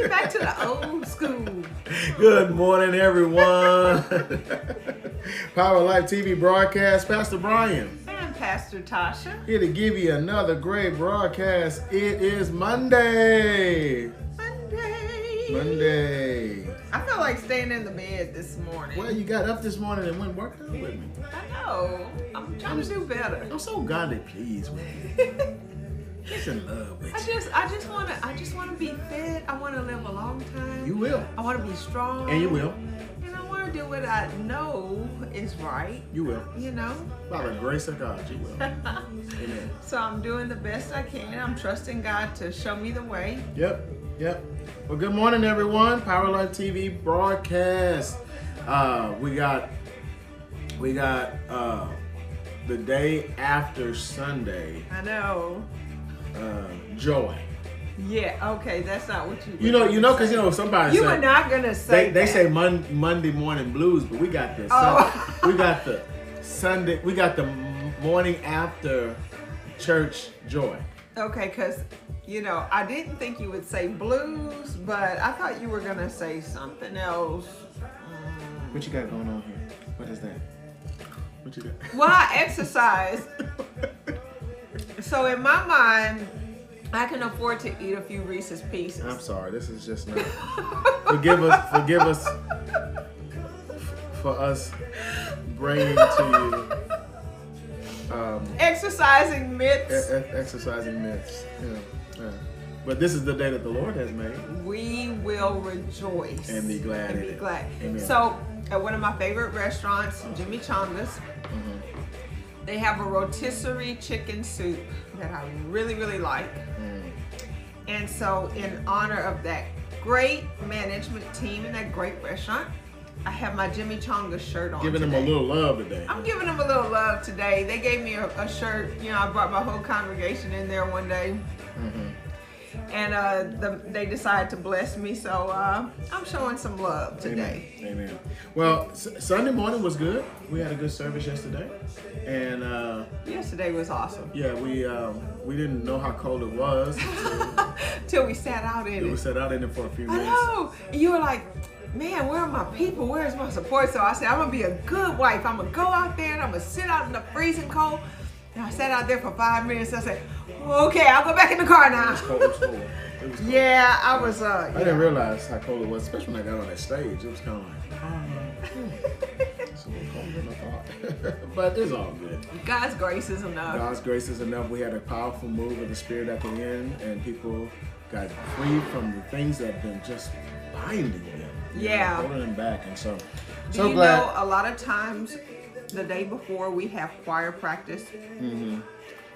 it back to the old school. Good morning, everyone. PowerlifeTV broadcast. Pastor Brian. And Pastor Tasha. Here to give you another great broadcast. It is Monday. Monday. I feel like staying in the bed this morning. Well, you got up this morning and went work out with me. I know. I'm trying to do better. I'm so godly pleased with you. Just in love with you. I just wanna be fit. I wanna live a long time. You will. I wanna be strong. And you will. And I wanna do what I know is right. You will. You know? By the grace of God, you will. Amen. So I'm doing the best I can. I'm trusting God to show me the way. Yep. Well, good morning, everyone. PowerlifeTV broadcast. We got the day after Sunday. I know. Joy. Yeah. Okay. That's not what you. You know, because somebody. You were not gonna say. They that. say Monday morning blues, but we got this. Oh. We got the Sunday. We got the morning after church joy. Okay, because I didn't think you would say blues, but I thought you were gonna say something else. What you got going on here? What is that? What you got? Well, I exercise, so in my mind, I can afford to eat a few Reese's Pieces. I'm sorry, this is just not. Forgive us for us bringing to you exercising myths. Exercising myths. Yeah. But this is the day that the Lord has made. We will rejoice and be glad in it. Amen. So, at one of my favorite restaurants, Jimmy Chonga's, they have a rotisserie chicken soup that I really, really like. And so, in honor of that great management team and that great restaurant, I have my Jimmy Chonga shirt on. Giving today. them a little love today. I'm giving them a little love today. They gave me a shirt. I brought my whole congregation in there one day. And they decided to bless me, so I'm showing some love today. Amen. Well, Sunday morning was good. We had a good service yesterday, and yesterday was awesome. Yeah, we didn't know how cold it was till we sat out in it. We sat out in it for a few minutes. I know. And you were like, man, where are my people? Where's my support? So I said, I'm gonna be a good wife. I'm gonna go out there and I'm gonna sit out in the freezing cold. And I sat out there for 5 minutes. I said, okay, I'll go back in the car now. It was cold. It was cold. Yeah, I was. I didn't realize how cold it was, especially when I got on that stage. It was kind of like, it's a little colder than I thought. But it's all good. God's grace is enough. God's grace is enough. We had a powerful move of the Spirit at the end, and people got free from the things that have been just binding them. Yeah. Holding them back. And so Do glad. a lot of times the day before we have choir practice,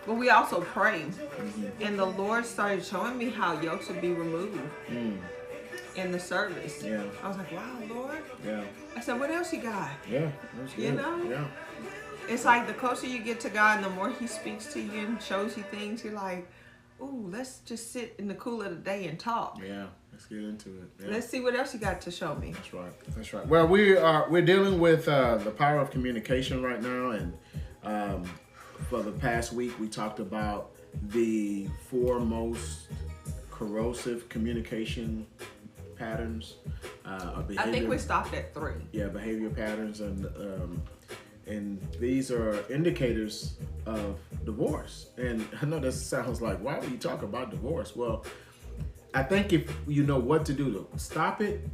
but we also pray. And the Lord started showing me how yokes would be removed in the service. Yeah. I was like, wow, Lord. Yeah. I said, what else you got? Yeah. That's good. Yeah. It's like the closer you get to God and the more He speaks to you and shows you things, you're like, ooh, let's just sit in the cool of the day and talk. Yeah. Let's get into it. Yeah. Let's see what else you got to show me. That's right. Well, we're dealing with the power of communication right now, and for the past week we talked about the 4 most corrosive communication patterns of behavior. I think we stopped at 3. Yeah, behavior patterns, and these are indicators of divorce. And I know this sounds like, why would you talk about divorce? Well, I think if you know what to do to stop it,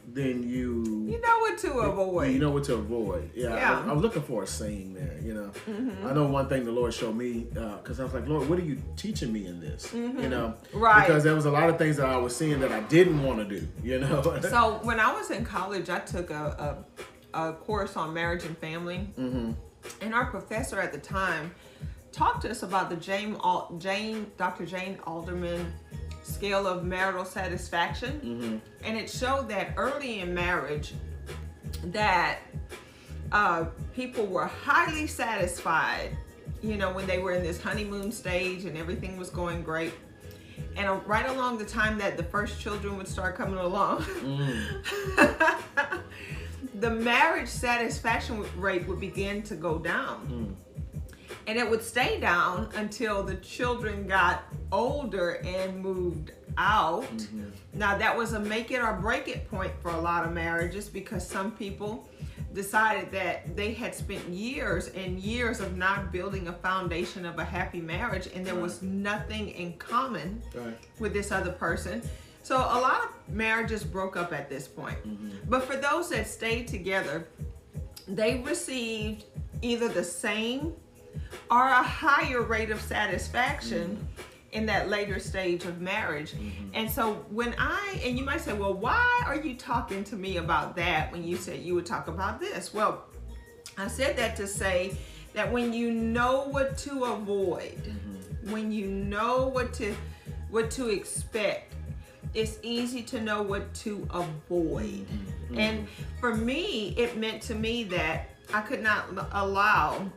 then you know what to avoid. You know what to avoid. Yeah. I was looking for a saying there. I know one thing the Lord showed me, because I was like, Lord, what are you teaching me in this? Right. Because there was a lot of things that I was seeing that I didn't want to do. So when I was in college, I took a course on marriage and family, and our professor at the time talked to us about the Dr. Jane Alderman scale of marital satisfaction, and it showed that early in marriage that people were highly satisfied, when they were in this honeymoon stage and everything was going great. And right along the time that the first children would start coming along, the marriage satisfaction rate would begin to go down. And it would stay down until the children got older and moved out. Now, that was a make it or break it point for a lot of marriages, because some people decided that they had spent years and years of not building a foundation of a happy marriage, and there was nothing in common with this other person. So a lot of marriages broke up at this point. But for those that stayed together, they received either the same or a higher rate of satisfaction in that later stage of marriage. And so and you might say, well, why are you talking to me about that when you said you would talk about this? Well, I said that to say that when you know what to avoid, when you know what to expect, it's easy to know what to avoid. And for me, it meant to me that I could not allow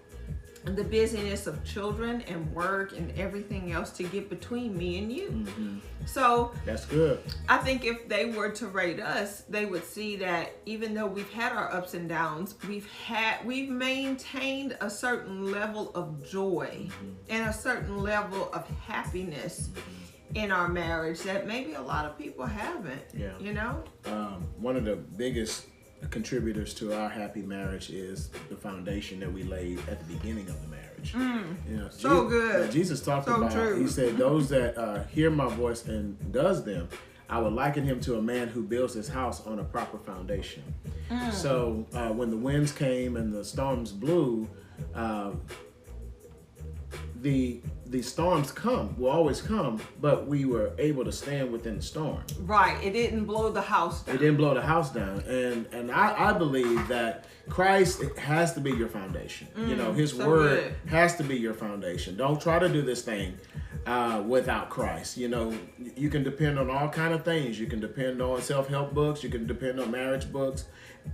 the busyness of children and work and everything else to get between me and you. So that's good. I think if they were to rate us, they would see that even though we've had our ups and downs, we've maintained a certain level of joy and a certain level of happiness in our marriage that maybe a lot of people haven't. You know? One of the biggest contributors to our happy marriage is the foundation that we laid at the beginning of the marriage. You know, good. Jesus talked about, he said, those that hear my voice and does them, I would liken him to a man who builds his house on a proper foundation. So when the winds came and the storms blew, the storms will always come, but we were able to stand within the storm. Right. It didn't blow the house down. It didn't blow the house down. And I believe that Christ has to be your foundation. You know, his word has to be your foundation. Don't try to do this thing without Christ. You know, you can depend on all kind of things. You can depend on self-help books. You can depend on marriage books.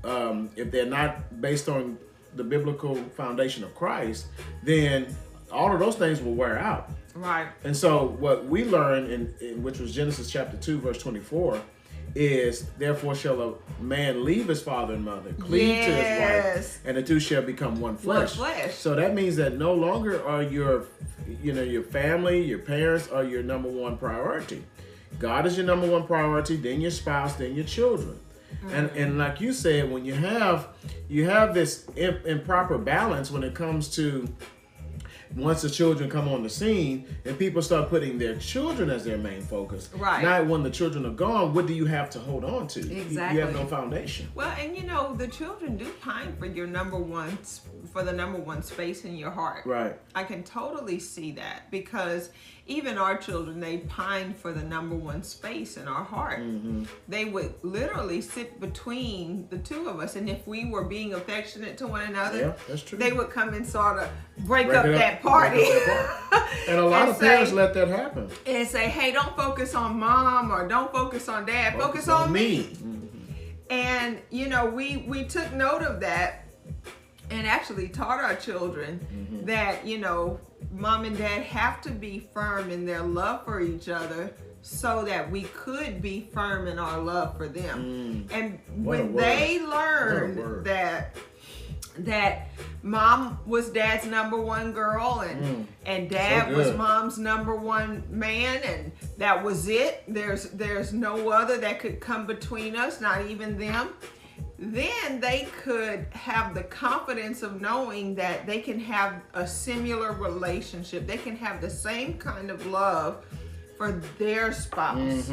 If they're not based on the biblical foundation of Christ, then all of those things will wear out. Right. And so what we learn in which was Genesis chapter 2, verse 24, is therefore shall a man leave his father and mother, cleave to his wife, and the two shall become one flesh. So that means that no longer are your family, your parents are your number one priority. God is your number one priority, then your spouse, then your children. And like you said, when you have this improper balance when it comes to once the children come on the scene and people start putting their children as their main focus. Right. Now when the children are gone, what do you have to hold on to? Exactly. You have no foundation. Well, and you know, the children do pine for the number one space in your heart. Right. I can totally see that, because even our children, they pine for the number one space in our heart. They would literally sit between the two of us, and if we were being affectionate to one another, that's true, they would come and sort of break up that party. And a lot of parents let that happen. And say, hey, don't focus on mom or don't focus on dad, focus on me. And, you know, we took note of that and actually taught our children that, you know, mom and dad have to be firm in their love for each other so that we could be firm in our love for them. And when they learned that mom was dad's number one girl and dad was mom's number one man, and that was it, there's no other that could come between us, not even them, then they could have the confidence of knowing that they can have a similar relationship. They can have the same kind of love for their spouse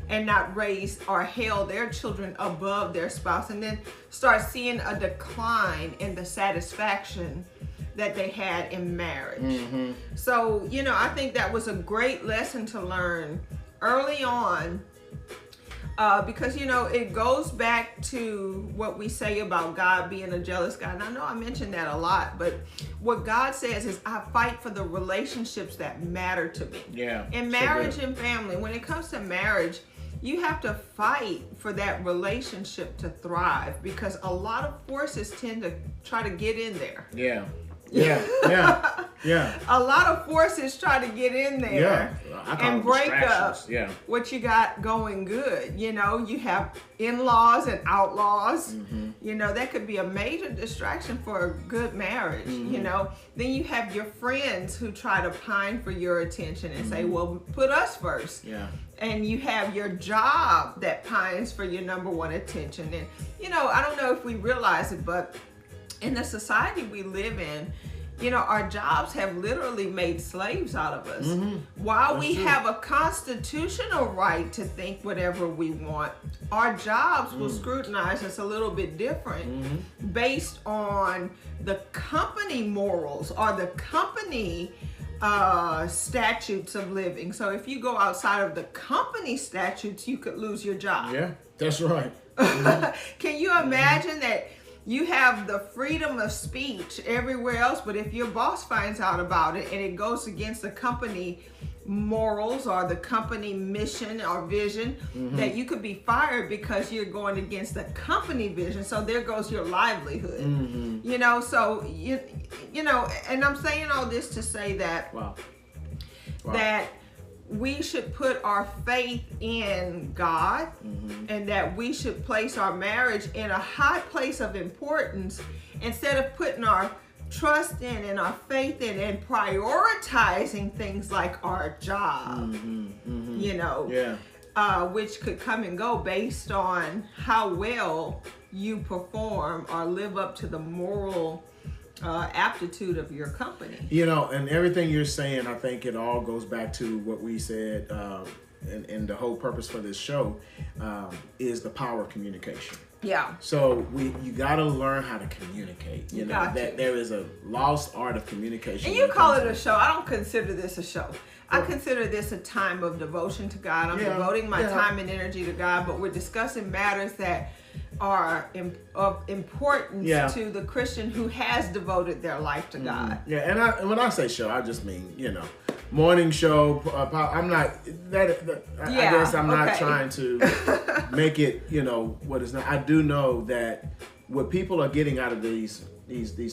and not raise or hail their children above their spouse, and then start seeing a decline in the satisfaction that they had in marriage. So, you know, I think that was a great lesson to learn early on. Because, you know, it goes back to what we say about God being a jealous God. And I know I mentioned that a lot, but what God says is, I fight for the relationships that matter to me. Yeah. In marriage and family, when it comes to marriage, you have to fight for that relationship to thrive, because a lot of forces tend to try to get in there. Yeah. Yeah. A lot of forces try to get in there and break up what you got going good. You know, you have in-laws and outlaws. You know, that could be a major distraction for a good marriage. You know, then you have your friends who try to pine for your attention and say, well, put us first. Yeah. And you have your job that pines for your number one attention. And, you know, I don't know if we realize it, but in the society we live in, you know, our jobs have literally made slaves out of us. While we have a constitutional right to think whatever we want, our jobs will scrutinize us a little bit different based on the company morals or the company statutes of living. So if you go outside of the company statutes, you could lose your job. Yeah, that's right. Can you imagine that you have the freedom of speech everywhere else, but if your boss finds out about it and it goes against the company morals or the company mission or vision, that you could be fired because you're going against the company vision. So there goes your livelihood. You know, so you know, and I'm saying all this to say that that we should put our faith in God and that we should place our marriage in a high place of importance instead of putting our trust in and our faith in and prioritizing things like our job, you know, which could come and go based on how well you perform or live up to the moral aptitude of your company. You know, and everything you're saying, I think it all goes back to what we said, and the whole purpose for this show is the power of communication. Yeah. So you got to learn how to communicate. You know, that there is a lost art of communication. And you call it a show. I don't consider this a show. I consider this a time of devotion to God. I'm devoting my time and energy to God, but we're discussing matters that are of importance to the Christian who has devoted their life to God. Yeah, and when I say show, I just mean, you know, morning show. I'm not I guess I'm not trying to make it, you know, what it's not. I do know that what people are getting out of these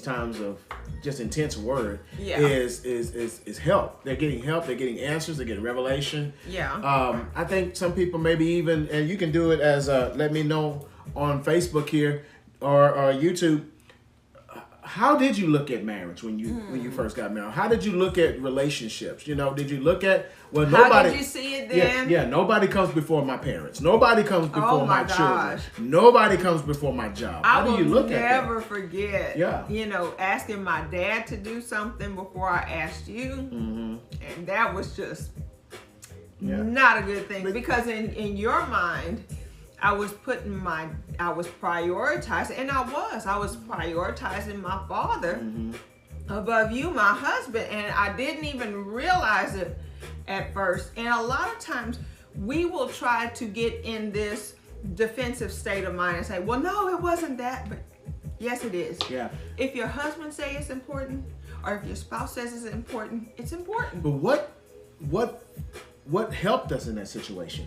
times of just intense word is help. They're getting help. They're getting answers. They're getting revelation. Yeah. I think some people maybe even, and you can do it as let me know on Facebook here or YouTube. How did you look at marriage when you first got married? How did you look at relationships? You know, did you look at nobody? How did you see it then? Yeah, nobody comes before my parents. Nobody comes before my children. Nobody comes before my job. How do you look at that? I will never forget. You know, asking my dad to do something before I asked you, and that was just not a good thing because in your mind, I was prioritizing, and I was prioritizing my father above you, my husband, and I didn't even realize it at first. And a lot of times we will try to get in this defensive state of mind and say, well, no, it wasn't that, but yes, it is. Yeah. If your husband says it's important, or if your spouse says it's important, it's important. But what helped us in that situation?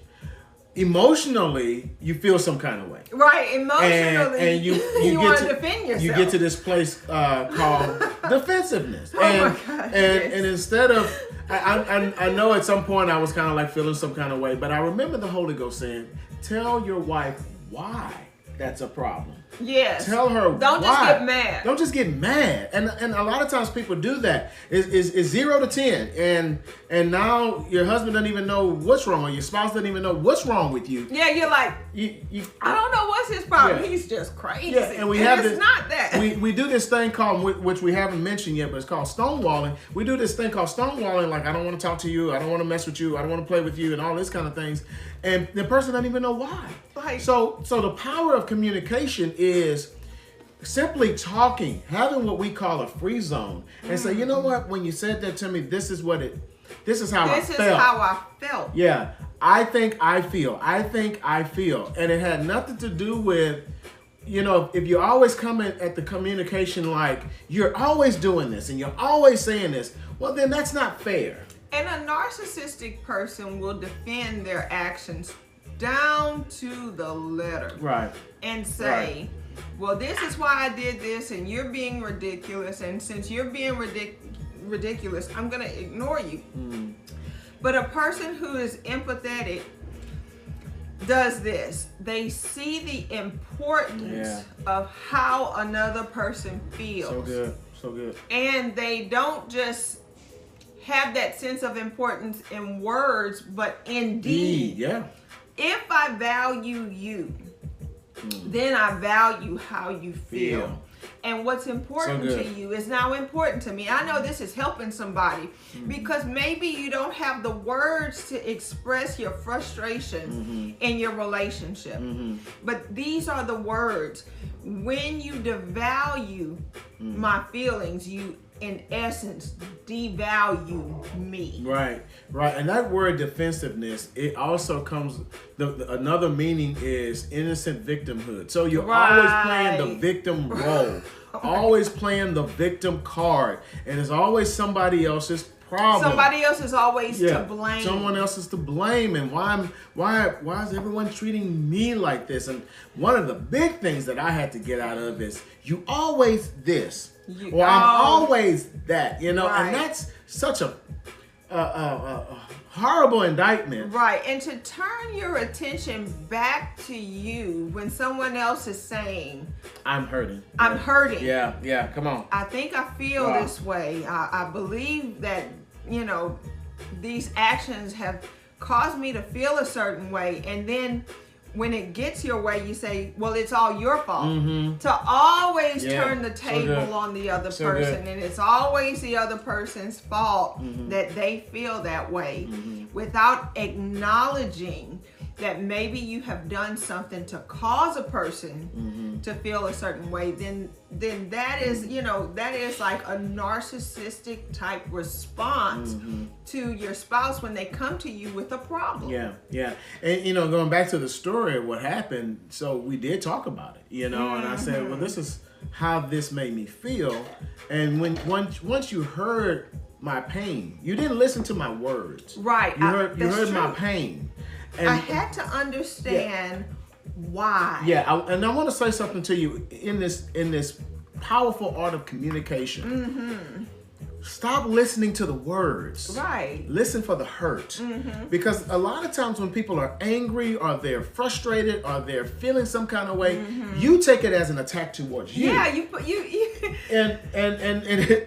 Emotionally, you feel some kind of way. Right, emotionally, and you want to defend yourself. You get to this place called defensiveness. Oh my God, and instead of, I know at some point I was kind of like feeling some kind of way, but I remember the Holy Ghost saying, tell your wife why that's a problem. Yes. Tell her Don't why. just get mad. Don't just get mad. And a lot of times people do that. It's 0 to 10. And now your husband doesn't even know what's wrong, or your spouse doesn't even know what's wrong with you. Yeah, you're like, I don't know what's his problem. Yeah. He's just crazy. Yeah, and it's not that. We do this thing called, which we haven't mentioned yet, but it's called stonewalling. We do this thing called stonewalling, like I don't want to talk to you, I don't want to mess with you, I don't want to play with you, and all this kind of things. And the person doesn't even know why. Right. So the power of communication is simply talking, having what we call a free zone, and say, you know what? When you said that to me, this is how I felt. This is how I felt. Yeah, I think I feel, and it had nothing to do with, you know, if you're always coming at the communication like you're always doing this and you're always saying this, well, then that's not fair. And a narcissistic person will defend their actions down to the letter. Right. And say, well, this is why I did this, and you're being ridiculous, and since you're being ridiculous. I'm going to ignore you. But a person who is empathetic does this. They see the importance of how another person feels. So good. So good. And they don't just have that sense of importance in words, but in deed. Yeah. If I value you, then I value how you feel. And what's important to you is now important to me. I know this is helping somebody because maybe you don't have the words to express your frustration in your relationship. But these are the words. When you devalue my feelings, you in essence devalue me. Right. And that word defensiveness, it also comes, another meaning is innocent victimhood. So you're always playing the victim role, always playing the victim card, and it's always somebody else's problem. Somebody else is always to blame. Someone else is to blame, and why is everyone treating me like this? And one of the big things that I had to get out of is you always this. I'm always that, and that's such a horrible indictment. Right, and to turn your attention back to you when someone else is saying, I'm hurting. I'm hurting. Yeah, come on. I think I feel this way. I believe that, these actions have caused me to feel a certain way. And then when it gets your way, you say, well, it's all your fault. To always turn the table on the other person. And it's always the other person's fault that they feel that way without acknowledging that maybe you have done something to cause a person to feel a certain way, then that is, that is like a narcissistic type response to your spouse when they come to you with a problem. Yeah. And, going back to the story of what happened, so we did talk about it, and I said, well, this is how this made me feel. And once you heard my pain, you didn't listen to my words. Right. You heard my pain. And I had to understand why. And I want to say something to you in this powerful art of communication. Stop listening to the words. Right. Listen for the hurt. Because a lot of times when people are angry or they're frustrated or they're feeling some kind of way, you take it as an attack towards you. Yeah, And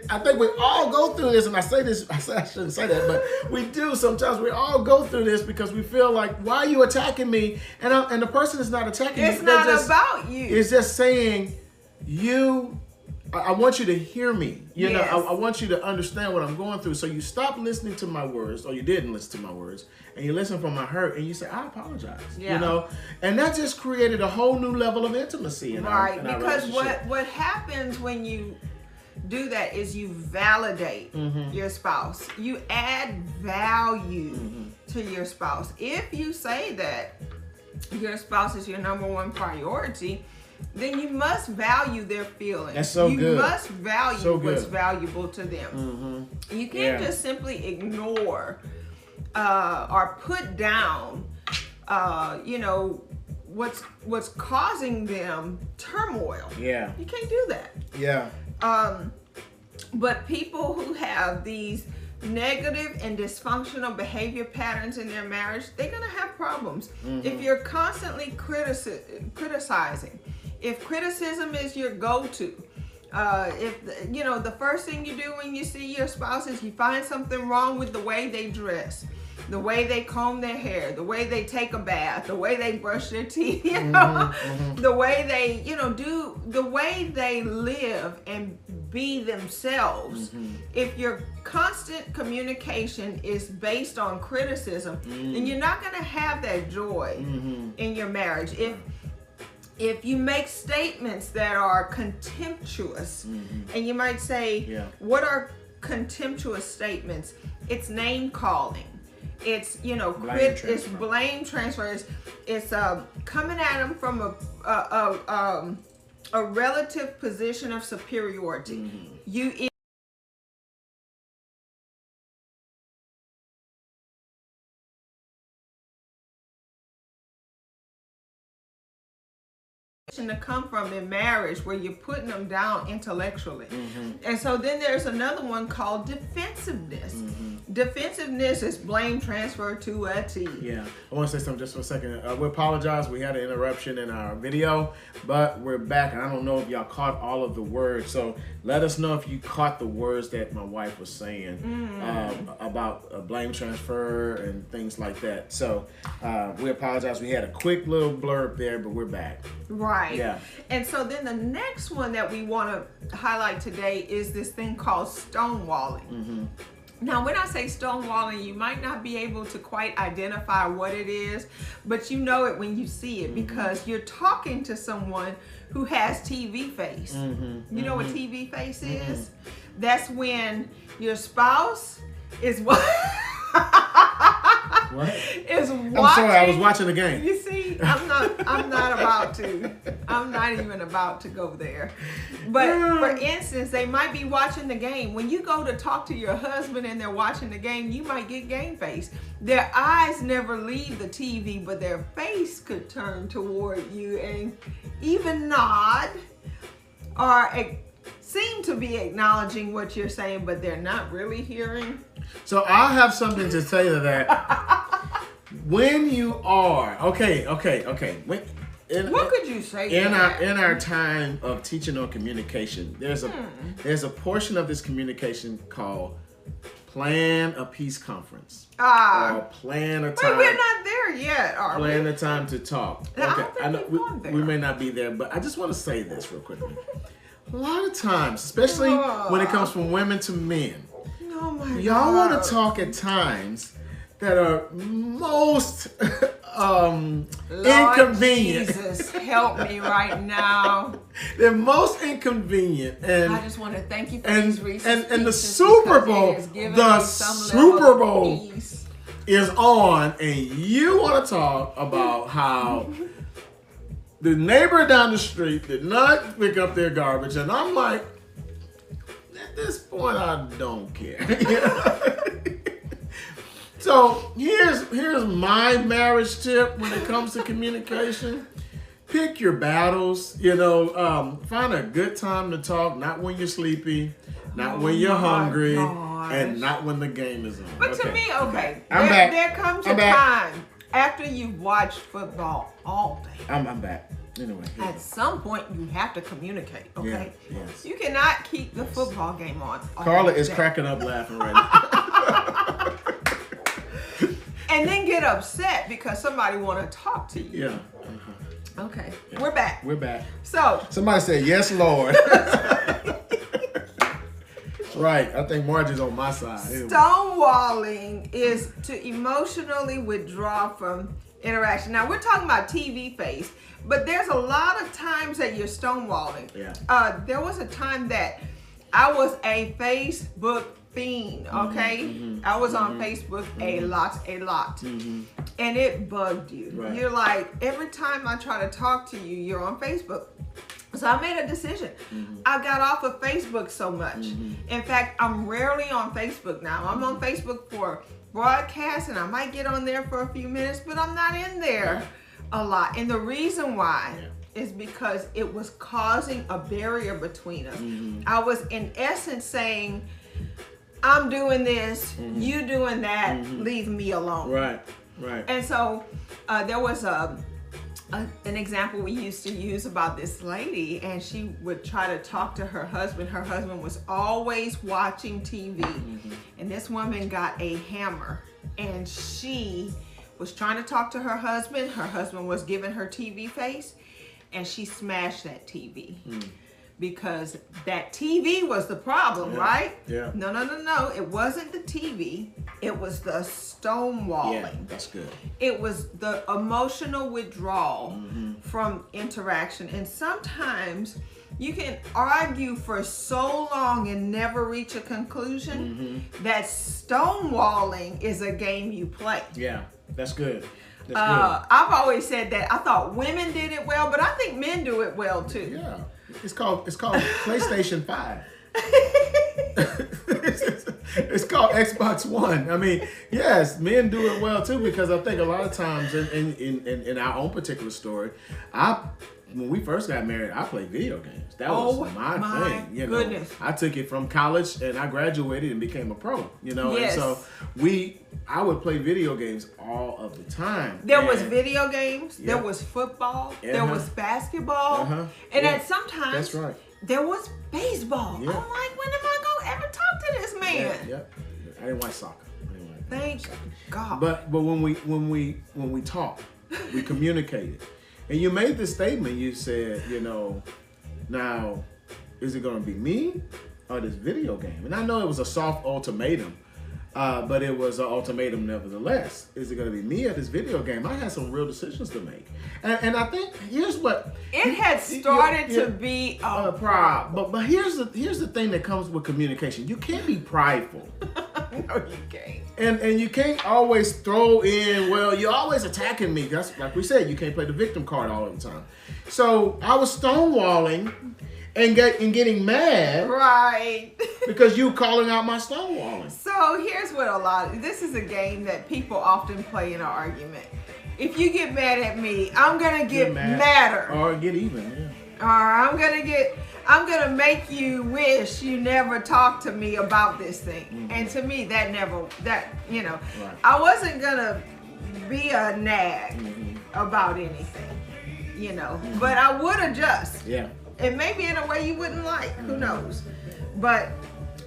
I think we all go through this, and I shouldn't say that, but we do sometimes. We all go through this because we feel like, why are you attacking me? And the person is not attacking you. It's not about you. It's just saying, I want you to hear me. I want you to understand what I'm going through. So you stop listening to my words, or you didn't listen to my words, and you listen for my hurt, and you say, I apologize. And that just created a whole new level of intimacy in our because relationship. what happens when you do that is you validate your spouse. You add value to your spouse. If you say that your spouse is your number one priority, then you must value their feelings. That's so good. You must value what's valuable to them. You can't just simply ignore or put down, what's causing them turmoil. Yeah. You can't do that. Yeah. But people who have these negative and dysfunctional behavior patterns in their marriage, they're going to have problems. If you're constantly criticizing, if criticism is your go-to, if the first thing you do when you see your spouse is you find something wrong with the way they dress, the way they comb their hair, the way they take a bath, the way they brush their teeth, the way they, do the way they live and be themselves. If your constant communication is based on criticism, then you're not going to have that joy in your marriage. If you make statements that are contemptuous, and you might say, what are contemptuous statements? It's name calling. It's it's blame transfer. It's coming at them from a relative position of superiority. to come from in marriage where you're putting them down intellectually. And so then there's another one called defensiveness. Defensiveness is blame transfer to a T. Yeah, I want to say something just for a second. We apologize. We had an interruption in our video, but we're back. And I don't know if y'all caught all of the words. So let us know if you caught the words that my wife was saying about blame transfer and things like that. So we apologize. We had a quick little blurb there, but we're back. Right. Yeah. And so then the next one that we want to highlight today is this thing called stonewalling. Now, when I say stonewalling, you might not be able to quite identify what it is, but you know it when you see it because you're talking to someone who has TV face. You know what TV face is? That's when your spouse is what? Is watching. I'm sorry, I was watching the game. You see, I'm not about to. I'm not even about to go there. But for instance, they might be watching the game. When you go to talk to your husband and they're watching the game, you might get game face. Their eyes never leave the TV, but their face could turn toward you and even nod or seem to be acknowledging what you're saying, but they're not really hearing. So I have something to say to that. When you are okay. What could you say? In our time of teaching on communication, there's a portion of this communication called plan a peace conference or plan a time. But we're not there yet, are we? Plan a time to talk. I know we may not be there, but I just want to say this real quickly. A lot of times, especially when it comes from women to men, y'all want to talk at times that are most inconvenient. Jesus, help me right now. They're most inconvenient, and I just want to thank you for these Reese's and the Pieces Super because Bowl, it has given the me some Super level of Bowl peace. is on, and you want to talk about how the neighbor down the street did not pick up their garbage, and I'm like, at this point, I don't care. So here's my marriage tip when it comes to communication. Pick your battles. Find a good time to talk. Not when you're sleepy, not when you're hungry, and not when the game is on. But to me, okay, I'm back. There comes a time after you've watched football all day. I'm back. Anyway, at some point you have to communicate, okay? Yeah, yes. You cannot keep the football game on. Carla is cracking up laughing right now. And then get upset because somebody want to talk to you. Yeah. Okay, yeah. We're back. We're back. So somebody said, "Yes, Lord." Right. I think Margie's on my side. Stonewalling is to emotionally withdraw from interaction. Now we're talking about TV face, but there's a lot of times that you're stonewalling. Yeah. There was a time that I was a Facebook fiend, okay? I was on Facebook a lot. And it bugged you. Right. You're like, every time I try to talk to you, you're on Facebook. So I made a decision. I got off of Facebook so much. In fact, I'm rarely on Facebook now. I'm on Facebook for broadcasts and I might get on there for a few minutes, but I'm not in there a lot. And the reason why is because it was causing a barrier between us. I was in essence saying, I'm doing this, you doing that, leave me alone. Right. And so there was an example we used to use about this lady, and she would try to talk to her husband. Her husband was always watching TV, and this woman got a hammer, and she was trying to talk to her husband. Her husband was giving her TV face, and she smashed that TV. Because that TV was the problem, right? Yeah. No. It wasn't the TV. It was the stonewalling. Yeah, that's good. It was the emotional withdrawal from interaction. And sometimes you can argue for so long and never reach a conclusion that stonewalling is a game you play. Yeah, that's good. I've always said that I thought women did it well, but I think men do it well too. Yeah. It's called PlayStation 5. It's called Xbox One. I mean, yes, men do it well too, because I think a lot of times in our own particular story, I when we first got married, I played video games. That was my thing. You know, goodness. I took it from college and I graduated and became a pro. You know, Yes. and so I would play video games all of the time. There was video games. Yeah. There was football. There was basketball. And Yeah. at sometimes That's right. there was baseball. Yeah. I'm like, when am I gonna ever talk to this man? Yeah. I didn't like soccer. Thank God. But when we talked, we communicated, and you made this statement. You said, you know, now is it going to be me or this video game? And I know it was a soft ultimatum, but it was an ultimatum nevertheless. Is it going to be me or this video game? I had some real decisions to make, and I think here's what it had started to be a pride. But here's the thing that comes with communication. You can't be prideful. No, you can't. And you can't always throw in, well, you're always attacking me. That's like we said, you can't play the victim card all the time. So I was stonewalling and getting mad, Right. because you calling out my stonewalling. So here's what this is a game that people often play in an argument. If you get mad at me, I'm gonna get madder. Or get even, yeah. Or I'm gonna make you wish you never talked to me about this thing. Mm-hmm. And to me, you know, Right. I wasn't gonna be a nag Mm-hmm. about anything, you know, but I would adjust. Yeah. And maybe in a way you wouldn't like, who knows? But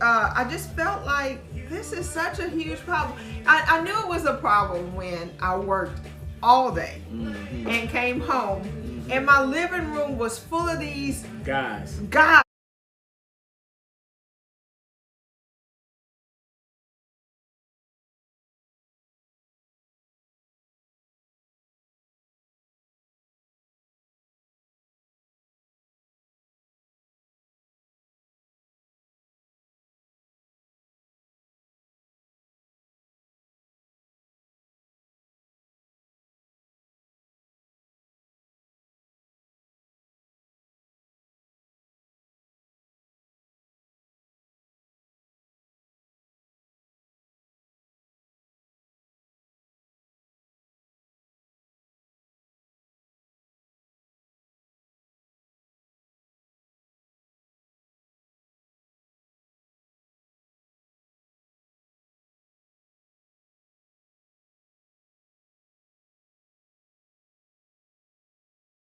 I just felt like this is such a huge problem. I knew it was a problem when I worked all day and came home and my living room was full of these Guys.